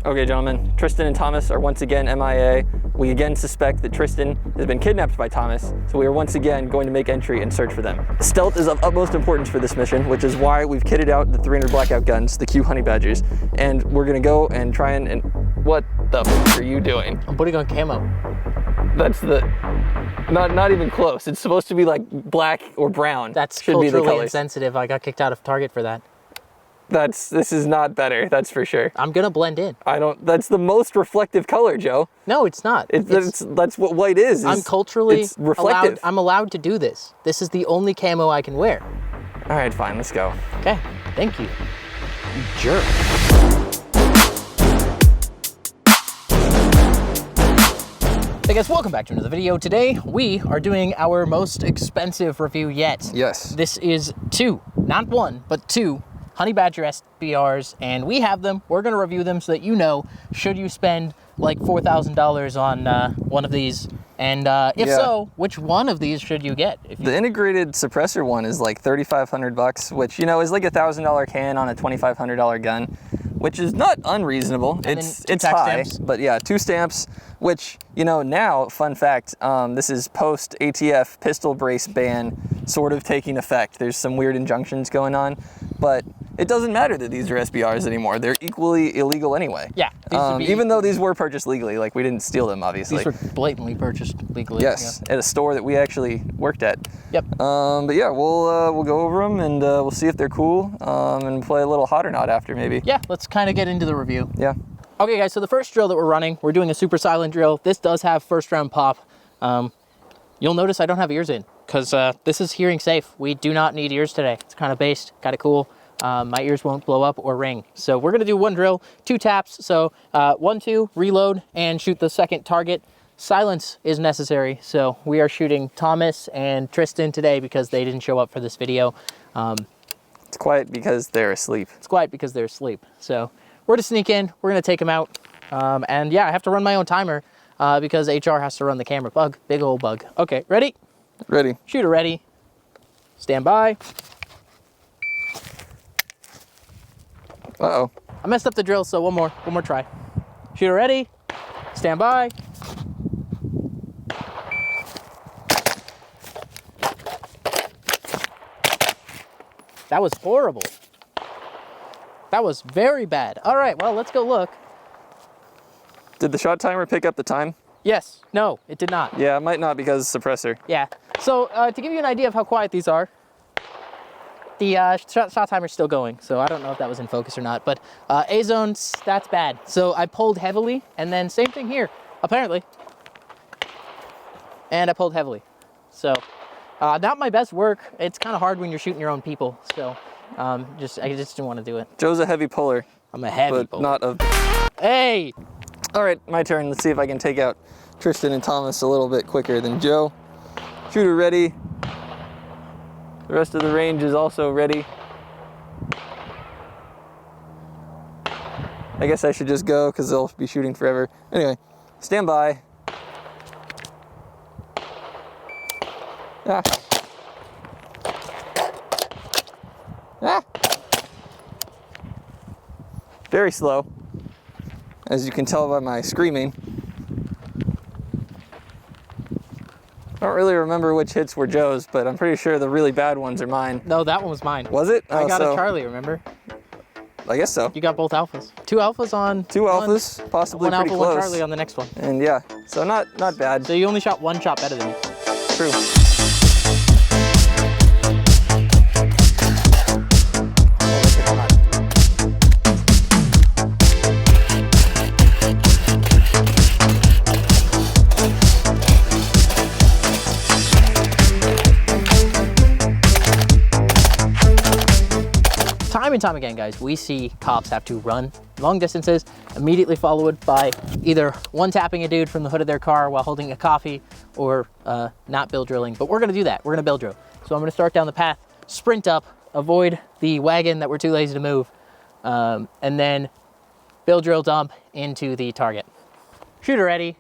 Okay, gentlemen, Tristan and Thomas are once again MIA. We again suspect that Tristan has been kidnapped by Thomas, so we are once again going to make entry and search for them. Stealth is of utmost importance for this mission, which is why we've kitted out the 300 Blackout guns, the Q Honey Badgers, and we're gonna go and try and what the f are you doing? I'm putting on camo. That's the, not even close. It's supposed to be like black or brown. That's should be the culturally colors. insensitive. I got kicked out of Target for that. This is not better, that's for sure. I'm gonna blend in. That's the most reflective color, Joe. No, it's not. That's what white is. I'm culturally it's reflective. I'm allowed to do this. This is the only camo I can wear. All right, fine, let's go. Okay, thank you. You jerk. Hey guys, welcome back to another video. Today, we are doing our most expensive review yet. Yes. This is two, not one, but two Honey Badger SBRs, and we have them. We're gonna review them so that you know, should you spend like $4,000 on one of these? And if so, which one of these should you get? The integrated suppressor one is like 3,500 bucks, which, you know, is like $1,000 can on a $2,500 gun, which is not unreasonable. And it's high, stamps. But yeah, 2 stamps, which, you know, now, fun fact, this is post ATF pistol brace ban sort of taking effect. There's some weird injunctions going on, but it doesn't matter that these are SBRs anymore. They're equally illegal anyway. Yeah. Even though these were purchased legally, like we didn't steal them, obviously. These were blatantly purchased legally. Yes, at a store that we actually worked at. Yep. But yeah, we'll go over them and we'll see if they're cool and play a little hot or not after maybe. Yeah, let's kind of get into the review. Yeah. Okay guys, so the first drill that we're running, we're doing a super silent drill. This does have first round pop. You'll notice I don't have ears in because this is hearing safe. We do not need ears today. It's kind of based, kind of cool. My ears won't blow up or ring. So we're gonna do one drill, 2 taps. So 1, 2, reload and shoot the second target. Silence is necessary. So we are shooting Thomas and Tristan today because they didn't show up for this video. It's quiet because they're asleep. It's quiet because they're asleep. So we're gonna sneak in, we're gonna take them out. And yeah, I have to run my own timer because HR has to run the camera. Bug, big old bug. Okay, ready? Ready. Shooter ready. Stand by. Uh-oh. I messed up the drill, so one more try. Shooter ready. Stand by. That was horrible. That was very bad. All right, well, let's go look. Did the shot timer pick up the time? Yes. No, it did not. Yeah, it might not because suppressor. Yeah. So to give you an idea of how quiet these are, the shot timer's still going, so I don't know if that was in focus or not, but A-zone, that's bad. So I pulled heavily, and then same thing here, apparently. And I pulled heavily. So not my best work. It's kind of hard when you're shooting your own people, so I just didn't want to do it. Joe's a heavy puller. I'm a heavy puller. Not a... Hey! All right, my turn. Let's see if I can take out Tristan and Thomas a little bit quicker than Joe. Shooter ready. The rest of the range is also ready. I guess I should just go because they'll be shooting forever. Anyway, stand by. Ah. Ah. Very slow, as you can tell by my screaming. I don't really remember which hits were Joe's, but I'm pretty sure the really bad ones are mine. No, that one was mine. Was it? I got a Charlie, remember? I guess so. You got both alphas. 2 alphas on 2 alphas, possibly one pretty alpha, close. one Charlie on the next one. And yeah, so not bad. So you only shot 1 shot better than me. True. Time and time again, guys, we see cops have to run long distances, immediately followed by either one tapping a dude from the hood of their car while holding a coffee or not bill drilling. But we're gonna do that. We're gonna bill drill. So I'm gonna start down the path, sprint up, avoid the wagon that we're too lazy to move, and then bill drill dump into the target. Shooter ready.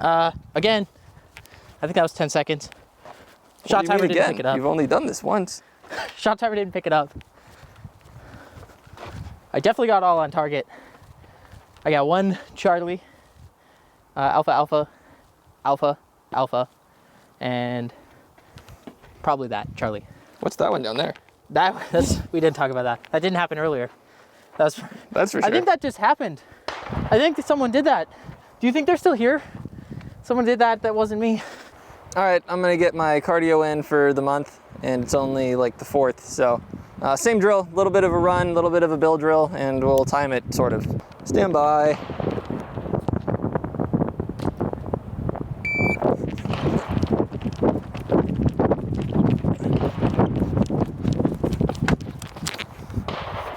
Again, I think that was 10 seconds. What Shot do you mean timer didn't again? pick it up. You've only done this once. Shot timer didn't pick it up. I definitely got all on target. I got 1 Charlie, Alpha, Alpha, Alpha, Alpha, and probably that Charlie. What's that one down there? We didn't talk about that. That didn't happen earlier. That's for sure. I think that just happened. I think that someone did that. Do you think they're still here? Someone did that. That wasn't me. All right, I'm gonna get my cardio in for the month, and it's only like the 4th, so same drill, a little bit of a run, a little bit of a bill drill, and we'll time it, sort of. Stand by.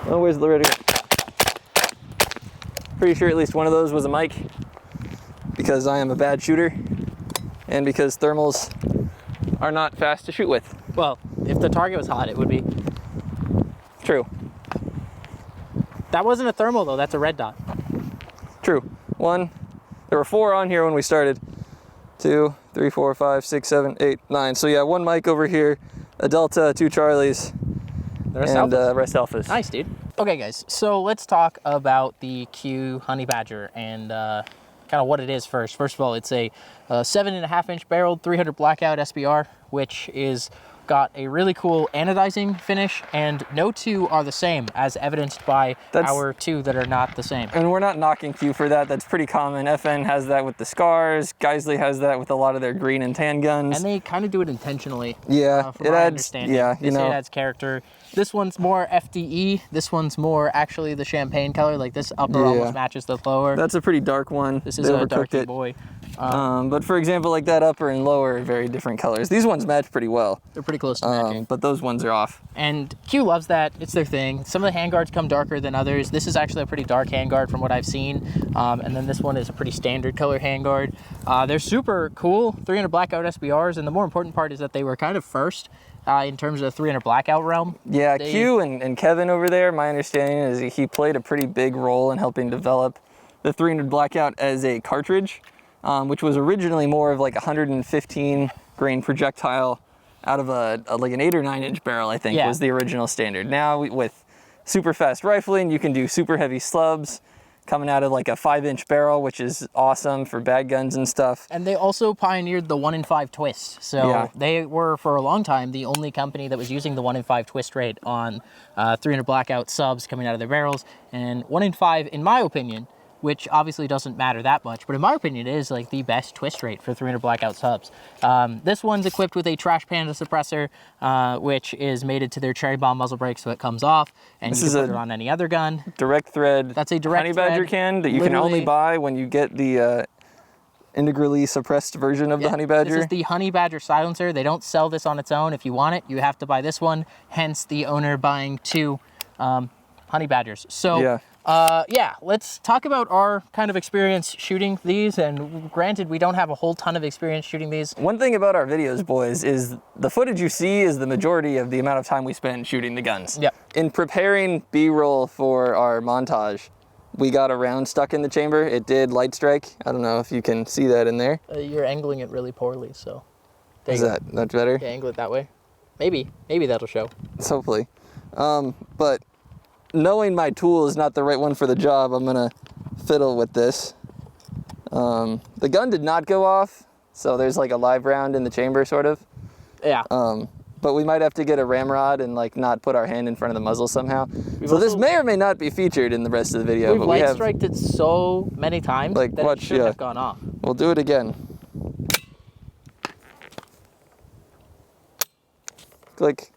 Oh, where's the radio? Pretty sure at least one of those was a mic, because I am a bad shooter, and because thermals are not fast to shoot with. Well, if the target was hot, it would be. True. That wasn't a thermal though, that's a red dot. True. 1. There were 4 on here when we started. 2, 3, 4, 5, 6, 7, 8, 9. So yeah, 1 mic over here, a Delta, 2 Charlies, The rest and alphas. rest alphas. Nice, dude. Okay, guys, so let's talk about the Q Honey Badger and kind of what it is first. First of all, it's a 7.5-inch barreled 300 Blackout SBR, which is got a really cool anodizing finish, and no 2 are the same, as evidenced by our 2 that are not the same. And we're not knocking Q for that. That's pretty common. FN has that with the Scars. Geisley has that with a lot of their green and tan guns. And they kind of do it intentionally. Yeah, from it my adds. understanding. Yeah, They you say know. it adds character. This one's more FDE. This one's more actually the champagne color. Like this upper almost matches the lower. That's a pretty dark one. This is They a overcooked darky it. boy. But for example, like that upper and lower are very different colors. These ones match pretty well. They're pretty close to matching. But those ones are off. And Q loves that. It's their thing. Some of the handguards come darker than others. This is actually a pretty dark handguard from what I've seen. And then this one is a pretty standard color handguard. They're super cool, 300 Blackout SBRs. And the more important part is that they were kind of first in terms of the 300 Blackout realm. Yeah, Q and Kevin over there, my understanding is he played a pretty big role in helping develop the 300 Blackout as a cartridge, which was originally more of like a 115 grain projectile out of like an 8 or 9 inch barrel, I think, was the original standard. Now with super fast rifling, you can do super heavy slubs coming out of like a 5-inch barrel, which is awesome for bag guns and stuff. And they also pioneered the 1-in-5 twist. So they were, for a long time, the only company that was using the 1-in-5 twist rate on 300 Blackout subs coming out of their barrels. And 1-in-5, in my opinion, which obviously doesn't matter that much, but in my opinion, it is like the best twist rate for 300 Blackout subs. This one's equipped with a Trash Panda suppressor, which is mated to their Cherry Bomb muzzle brake, so it comes off, and you can put it on any other gun. Direct thread. That's a direct Honey Badger thread, can that you can only buy when you get the integrally suppressed version of the Honey Badger. This is the Honey Badger silencer. They don't sell this on its own. If you want it, you have to buy this one. Hence the owner buying 2 Honey Badgers. So. Yeah, let's talk about our kind of experience shooting these, and granted, we don't have a whole ton of experience shooting these. One thing about our videos, boys, is the footage you see is the majority of the amount of time we spend shooting the guns. Yeah. In preparing B-roll for our montage, we got a round stuck in the chamber. It did light strike. I don't know if you can see that in there. You're angling it really poorly, so. Is that better? Yeah, angle it that way. Maybe that'll show. Hopefully. But knowing my tool is not the right one for the job, I'm gonna fiddle with this. The gun did not go off, so there's like a live round in the chamber, sort of. Yeah. But we might have to get a ramrod and like not put our hand in front of the muzzle somehow. So this may or may not be featured in the rest of the video. We've light striked it so many times like, that it should have gone off. We'll do it again. Click.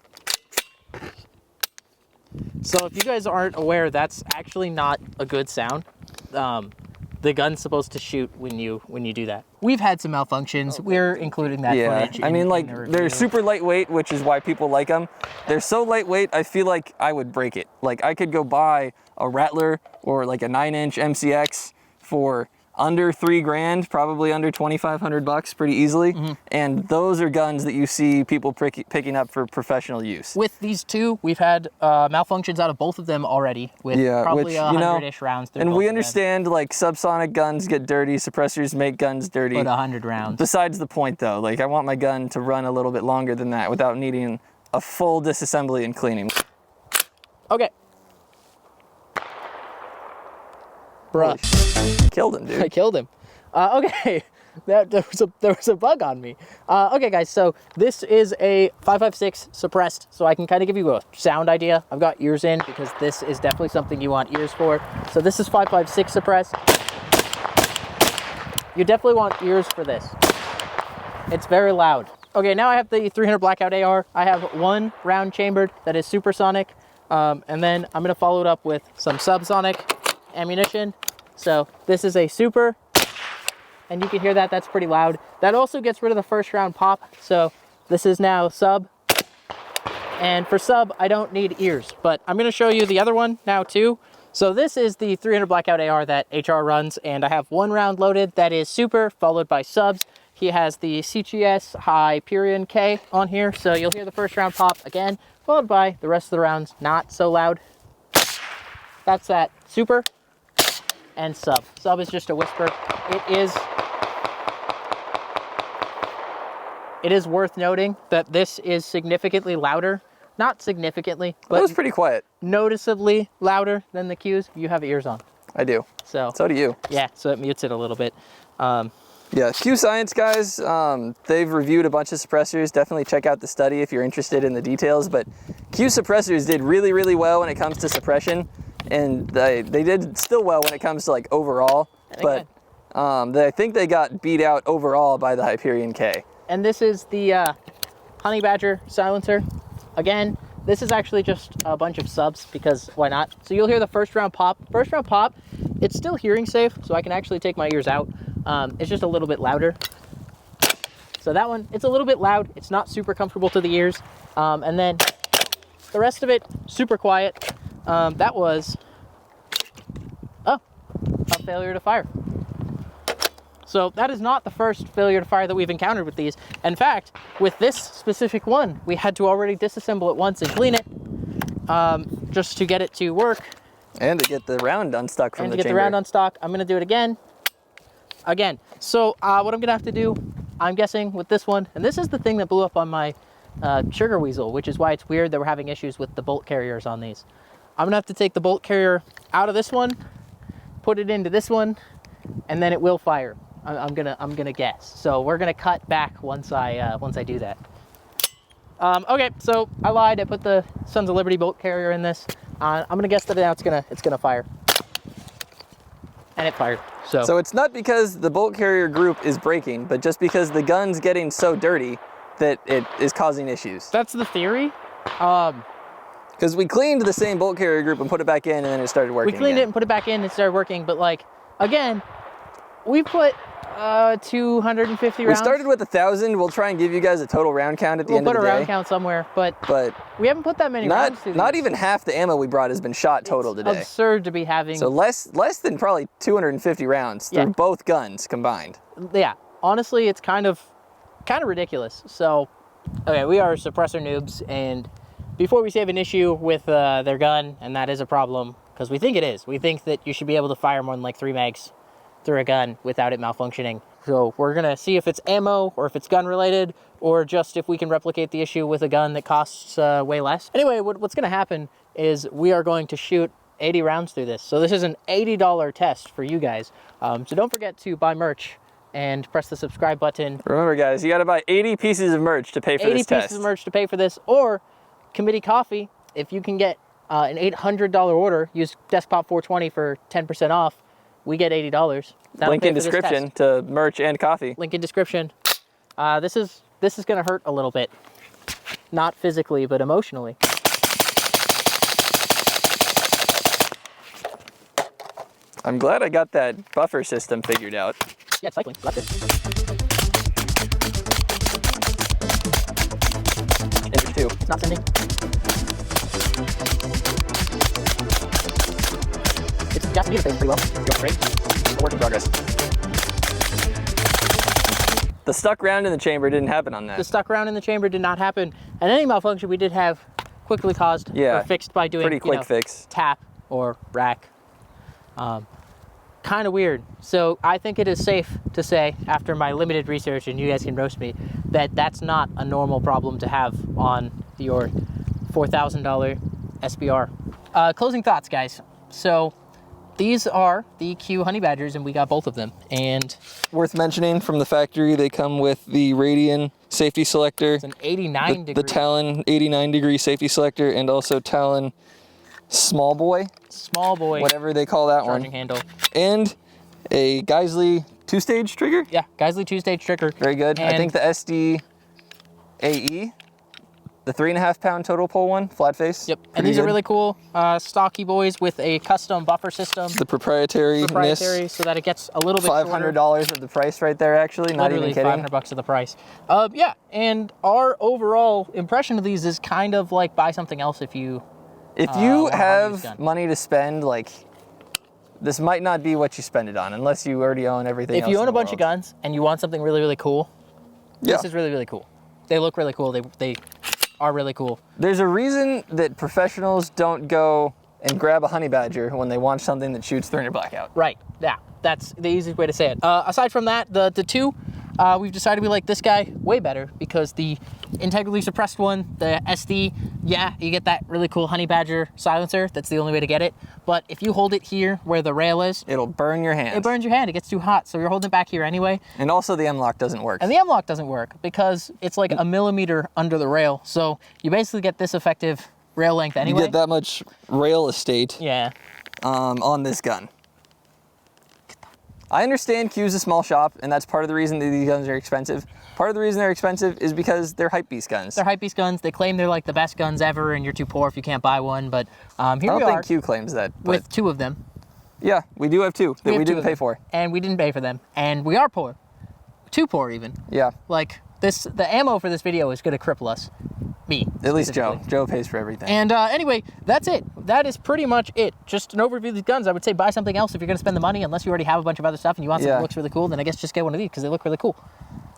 So if you guys aren't aware, that's actually not a good sound. The gun's supposed to shoot when you do that. We've had some malfunctions. We're including that footage. I mean, like, they're super lightweight, which is why people like them. They're so lightweight, I feel like I would break it. Like, I could go buy a Rattler or like a 9-inch MCX for under 3 grand, probably under 2,500 bucks pretty easily. And those are guns that you see people picking up for professional use. With these two, we've had malfunctions out of both of them already with probably 100-ish rounds. And we understand like subsonic guns get dirty, suppressors make guns dirty. But 100 rounds. Besides the point though, like I want my gun to run a little bit longer than that without needing a full disassembly and cleaning. Okay. Bruh. Killed him, dude. I killed him. Okay, there was a bug on me. Okay, guys, so this is a 5.56 suppressed, so I can kind of give you a sound idea. I've got ears in because this is definitely something you want ears for. So this is 5.56 suppressed. You definitely want ears for this. It's very loud. Okay, now I have the 300 Blackout AR. I have 1 round chambered that is supersonic, and then I'm gonna follow it up with some subsonic ammunition. So this is a super, and you can hear that, that's pretty loud. That also gets rid of the first round pop. So this is now sub. And for sub, I don't need ears, but I'm gonna show you the other one now too. So this is the 300 Blackout AR that HR runs, and I have 1 round loaded that is super, followed by subs. He has the CGS Hyperion K on here, so you'll hear the first round pop again, followed by the rest of the rounds not so loud. That's that super and sub. Sub is just a whisper. It is worth noting that this is significantly louder. Not significantly, but it was pretty quiet. Noticeably louder than the Qs. You have ears on. I do. So do you. Yeah, so it mutes it a little bit. Yeah, Q Science guys, they've reviewed a bunch of suppressors. Definitely check out the study if you're interested in the details. But Q suppressors did really, really well when it comes to suppression. And they did still well when it comes to like overall. I think they got beat out overall by the Hyperion K. And this is the Honey Badger silencer. Again, this is actually just a bunch of subs because why not? So you'll hear the first round pop. First round pop, it's still hearing safe, so I can actually take my ears out. It's just a little bit louder. So that one, it's a little bit loud. It's not super comfortable to the ears. And then the rest of it, super quiet. That was a failure to fire. So that is not the first failure to fire that we've encountered with these. In fact, with this specific one, we had to already disassemble it once and clean it just to get it to work. And to get the round unstuck from the chamber. And to get the round unstuck. I'm gonna do it again. So what I'm gonna have to do, I'm guessing with this one, and this is the thing that blew up on my Sugar Weasel, which is why it's weird that we're having issues with the bolt carriers on these. I'm gonna have to take the bolt carrier out of this one, put it into this one, and then it will fire. I'm gonna guess. So we're gonna cut back once I do that. Okay, so I lied. I put the Sons of Liberty bolt carrier in this. I'm gonna guess that now it's gonna fire, and it fired. So it's not because the bolt carrier group is breaking, but just because the gun's getting so dirty that it is causing issues. That's the theory. Because we cleaned the same bolt carrier group and put it back in, and then it started working. We cleaned it and put it back in, and it started working. But like again, we put 250 rounds. We started with 1,000. We'll try and give you guys a total round count at the end of the day. We'll put a round count somewhere, but we haven't put that many rounds through Not even half the ammo we brought has been shot total today. It's absurd to be having. So less than probably 250 rounds through both guns combined. Yeah, honestly, it's kind of ridiculous. So, okay, we are suppressor noobs, and before we have an issue with their gun, and that is a problem, because we think it is. We think that you should be able to fire more than like 3 mags through a gun without it malfunctioning. So we're gonna see if it's ammo or if it's gun related, or just if we can replicate the issue with a gun that costs way less. Anyway, what's gonna happen is we are going to shoot 80 rounds through this. So this is an $80 test for you guys. So don't forget to buy merch and press the subscribe button. Remember guys, you gotta buy 80 pieces of merch to pay for this test. 80 pieces of merch to pay for this, or committee coffee. If you can get an $800 order, use Desktop 420 for 10% off. We get $80. Link in description to merch and coffee. Link in description. This is gonna hurt a little bit. Not physically, but emotionally. I'm glad I got that buffer system figured out. Yeah, it's cycling. Left it. Enter 2. It's not sending. It's got to be pretty well. Going great. A work in progress. The stuck round in the chamber didn't happen on that. The stuck round in the chamber did not happen. And any malfunction we did have quickly caused or fixed by doing pretty quick fix. Tap or rack. Kind of weird. So I think it is safe to say, after my limited research, and you guys can roast me, that that's not a normal problem to have on your $4,000 SBR. Closing thoughts, guys. So these are the Q Honey Badgers, and we got both of them. And worth mentioning, from the factory, they come with the Radian safety selector. It's an 89 degree. The Talon 89 degree safety selector, and also Talon small boy, whatever they call that charging one, handle, and a Geisley 2-stage trigger. Yeah, Geisley 2-stage trigger. Very good. And I think the SD AE, the 3.5 pound total pull one, flat face. Yep. And these are really cool, stocky boys with a custom buffer system. The proprietary, so that it gets a little bit $500 of the price right there, actually. Not literally even kidding. $500 of the price. Yeah. And our overall impression of these is kind of like buy something else if you have money to spend. Like, this might not be what you spend it on unless you already own everything else. If you own a bunch of guns and you want something really, really cool, this is really, really cool. They look really cool. They are really cool. There's a reason that professionals don't go and grab a honey badger when they want something that shoots 300 Blackout. Right. Yeah. That's the easiest way to say it. Aside from that, the two, we've decided we like this guy way better because the integrally suppressed one, the SD, yeah, you get that really cool honey badger silencer. That's the only way to get it. But if you hold it here where the rail is, it'll burn your hand. It burns your hand. It gets too hot. So you're holding it back here anyway. And also the M-lock doesn't work. And the M-lock doesn't work because it's like a millimeter under the rail. So you basically get this effective rail length anyway. You get that much rail estate. Yeah. On this gun. I understand Q's a small shop, and that's part of the reason that these guns are expensive. Part of the reason they're expensive is because they're hypebeast guns. They're hypebeast guns. They claim they're like the best guns ever, and you're too poor if you can't buy one. But here I we don't are. think Q claims that. With two of them. Yeah, we do have two that we didn't pay for. And we didn't pay for them. And we are poor. Too poor, even. Yeah. Like, the ammo for this video is going to cripple us. Me. At least Joe. Joe pays for everything. And anyway, that's it. That is pretty much it. Just an overview of these guns. I would say buy something else if you're going to spend the money, unless you already have a bunch of other stuff and you want something that looks really cool, then I guess just get one of these because they look really cool.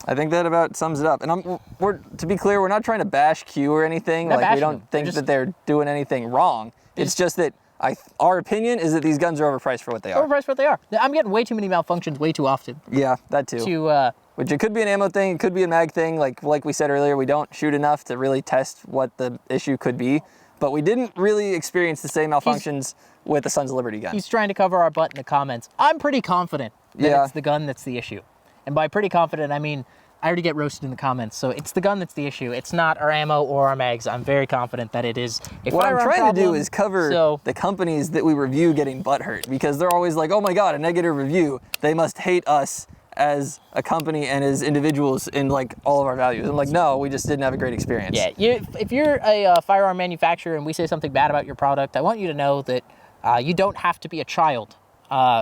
I think that about sums it up. And to be clear, we're not trying to bash Q or anything. Like, we don't think that they're doing anything wrong. It's just that our opinion is that these guns are overpriced for what they are. Overpriced for what they are. I'm getting way too many malfunctions way too often. Yeah, that too. Which it could be an ammo thing, it could be a mag thing. Like we said earlier, we don't shoot enough to really test what the issue could be. But we didn't really experience the same malfunctions with the Sons of Liberty gun. He's trying to cover our butt in the comments. I'm pretty confident that it's the gun that's the issue. And by pretty confident, I mean, I already get roasted in the comments. So it's the gun that's the issue. It's not our ammo or our mags. I'm very confident that it is a What I'm firearm trying problem. to do is cover the companies that we review getting butthurt, because they're always like, oh my God, a negative review. They must hate us as a company and as individuals in like all of our values. I'm like, no, we just didn't have a great experience. Yeah, if you're a firearm manufacturer and we say something bad about your product, I want you to know that you don't have to be a child.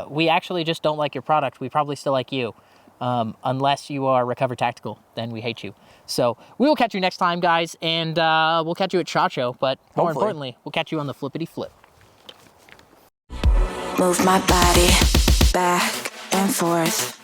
We actually just don't like your product. We probably still like you. Unless you are Recover Tactical, then we hate you. So we will catch you next time, guys, and we'll catch you at SHOT Show, but more importantly, we'll catch you on the flippity flip. Move my body back and forth.